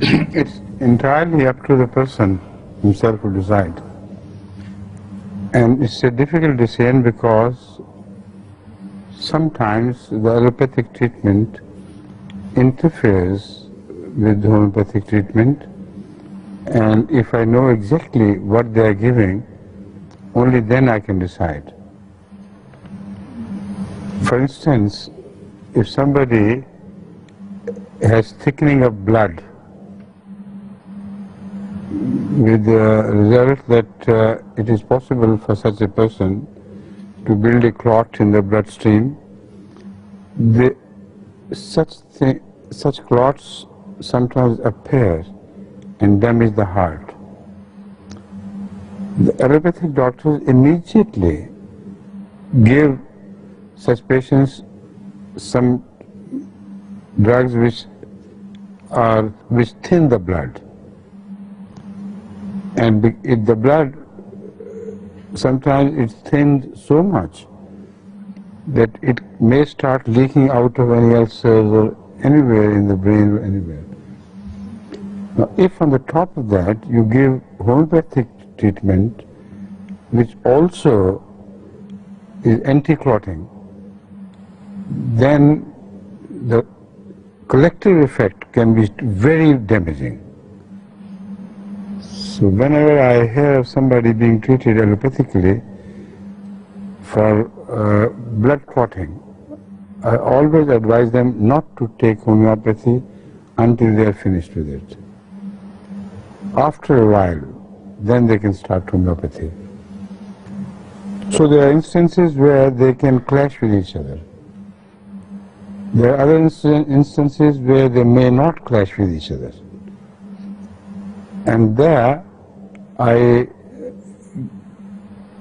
It's entirely up to the person himself to decide. And it's a difficult decision because sometimes the allopathic treatment interferes with the homeopathic treatment, and if I know exactly what they are giving, only then I can decide. For instance, if somebody has thickening of blood with the result that it is possible for such a person to build a clot in the bloodstream, such clots sometimes appear and damage the heart. The allopathic doctors immediately give such patients some drugs which thin the blood, and the blood sometimes it's thinned so much that it may start leaking out of any ulcers or anywhere in the brain or anywhere. Now, if on the top of that you give homeopathic treatment, which also is anti-clotting, then the collective effect can be very damaging. So whenever I hear of somebody being treated allopathically for blood clotting, I always advise them not to take homeopathy until they are finished with it. After a while, then they can start homeopathy. So there are instances where they can clash with each other. There are other instances where they may not clash with each other. And there, I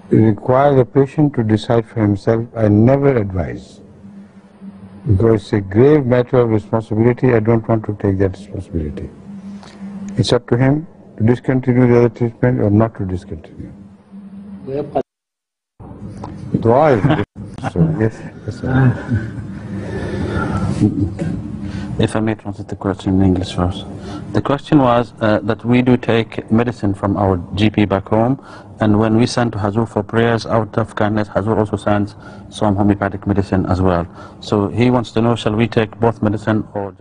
require the patient to decide for himself. I never advise, because it's a grave matter of responsibility. I don't want to take that responsibility. It's up to him to discontinue the other treatment or not to discontinue. Dua is so, yes, sir. If I may translate the question in English first. The question was that we do take medicine from our GP back home, and when we send to Hazur for prayers, out of kindness, Hazur also sends some homeopathic medicine as well. So he wants to know, shall we take both medicine or